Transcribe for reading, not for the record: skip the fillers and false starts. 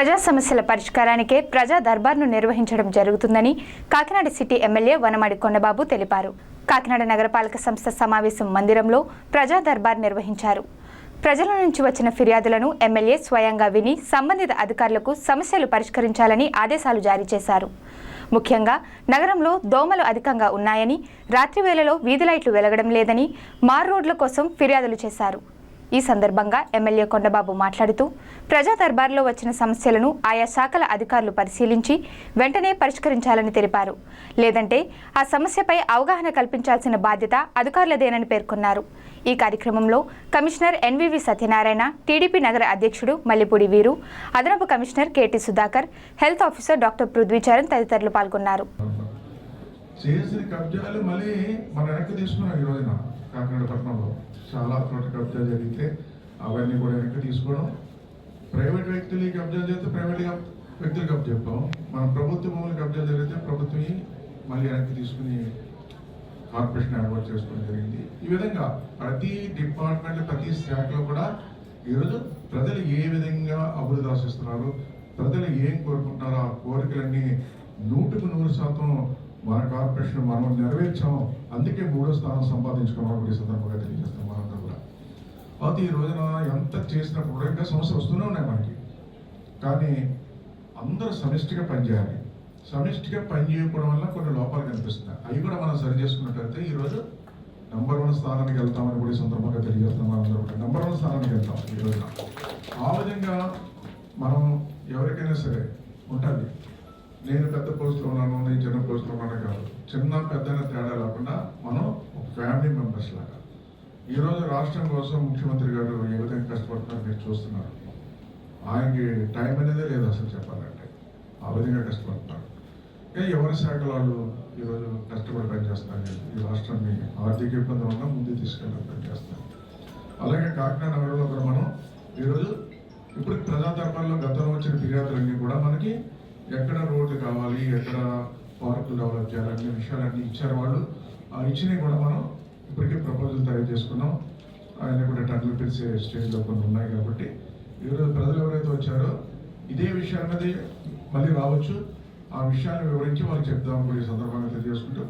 ప్రజా సమస్యల పరిష్కారానికే ప్రజా దర్బార్ను నిర్వహించడం జరుగుతుందని కాకినాడ సిటీ ఎమ్మెల్యే వనమాడి కొండబాబు తెలిపారు. కాకినాడ నగరపాలక సంస్థ సమావేశం మందిరంలో ప్రజా దర్బార్ నిర్వహించారు. ప్రజల నుంచి వచ్చిన ఫిర్యాదులను ఎమ్మెల్యే స్వయంగా విని సంబంధిత అధికారులకు సమస్యలు పరిష్కరించాలని ఆదేశాలు జారీ చేశారు. ముఖ్యంగా నగరంలో దోమలు అధికంగా ఉన్నాయని, రాత్రి వేళలో వీధి లైట్లు వెలగడం లేదని, మార్ రోడ్ల కోసం ఫిర్యాదులు చేశారు. ఈ సందర్భంగా ఎమ్మెల్యే కొండబాబు మాట్లాడుతూ ప్రజా దర్బార్లో వచ్చిన సమస్యలను ఆయా శాఖల అధికారులు పరిశీలించి వెంటనే పరిష్కరించాలని తెలిపారు. లేదంటే ఆ సమస్యపై అవగాహన కల్పించాల్సిన బాధ్యత అధికారులదేనని పేర్కొన్నారు. ఈ కార్యక్రమంలో కమిషనర్ ఎన్వివి సత్యనారాయణ, టీడీపీ నగర అధ్యక్షుడు మల్లిపూడి వీరు, అదనపు commissioner KT Sudhakar, health officer doctor Prithvi Charan తదితరులు పాల్గొన్నారు. కాకినాడ పట్టణంలో చాలా చోట్ల కబ్జా జరిగితే అవన్నీ కూడా వెనక్కి తీసుకోవడం, ప్రైవేట్ వ్యక్తులు కబ్జా చేస్తే ప్రైవేట్ వ్యక్తులు కబ్జా చెప్తాం, మన ప్రభుత్వ భూములు కబ్జా జరిగితే ప్రభుత్వం మళ్ళీ వెనక్కి తీసుకుని కార్పొరేషన్ ఏర్పాటు చేసుకోవడం జరిగింది. ఈ విధంగా ప్రతి డిపార్ట్మెంట్, ప్రతి శాఖలో కూడా ఈరోజు ప్రజలు ఏ విధంగా అభివృద్ధి ఆశిస్తున్నారు, ప్రజలు ఏం కోరుకుంటున్నారో ఆ కోరికలన్నీ 100% మన కార్పొరేషన్ మనం నెరవేర్చాం. అందుకే 3వ స్థానం సంపాదించుకున్నాం. ఈ సందర్భంగా తెలియజేస్తాం మనంతా కూడా. అయితే ఈ రోజున ఎంత చేసినప్పుడు కూడా ఇంకా సమస్యలు వస్తూనే ఉన్నాయి మనకి. కానీ అందరూ సమిష్టిగా పనిచేయాలి. సమిష్టిగా పనిచేయకపోవడం వల్ల కొన్ని లోపాలు కనిపిస్తున్నాయి. అవి కూడా మనం సరి చేసుకున్నట్టయితే ఈరోజు నంబర్ 1 స్థానానికి వెళ్తామని కూడా ఈ సందర్భంగా తెలియజేస్తాం. మనందరూ కూడా నంబర్ 1 స్థానానికి వెళ్తాం ఈ రోజున. ఆ విధంగా మనం ఎవరికైనా సరే ఉంటుంది, నేను పెద్ద పోస్టులో ఉన్నాను, నేను చిన్న పోస్టులో ఉన్నాను కాదు, చిన్న పెద్దన తేడా లేకుండా మనం ఒక ఫ్యామిలీ మెంబర్స్ లాగా ఈరోజు రాష్ట్రం కోసం ముఖ్యమంత్రి గారు ఏ విధంగా కష్టపడుతున్నారో మీరు చూస్తున్నారు. ఆయనకి టైం అనేదే లేదు అసలు చెప్పాలంటే, ఆ విధంగా కష్టపడుతున్నారు. ఇంకా ఎవరి శాఖ వాళ్ళు ఈరోజు కష్టపడి పనిచేస్తారు. ఈ రాష్ట్రాన్ని ఆర్థిక ఇబ్బంది వల్ల ముందుకు తీసుకెళ్ళి పనిచేస్తారు. అలాగే కాకినాడ నగరంలో కూడా మనం ఈరోజు ఇప్పుడు ప్రజా దర్బార్లో గతంలో వచ్చిన ఫిర్యాదులన్నీ కూడా మనకి ఎక్కడ రోడ్లు కావాలి, ఎక్కడ పార్కులు డెవలప్ చేయాలి అనే విషయాలన్నీ ఇచ్చారు వాళ్ళు. ఆ ఇచ్చినవి కూడా మనం ఇప్పటికే ప్రపోజల్ తయారు చేసుకున్నాం. ఆయన కూడా టన్నులు పిలిచే స్టేజ్లో కొన్ని ఉన్నాయి. కాబట్టి ఈరోజు ప్రజలు ఎవరైతే వచ్చారో ఇదే విషయాన్నది మళ్ళీ రావచ్చు, ఆ విషయాన్ని వివరించి వాళ్ళకి చెప్దామని కూడా ఈ సందర్భంగా తెలియజేసుకుంటూ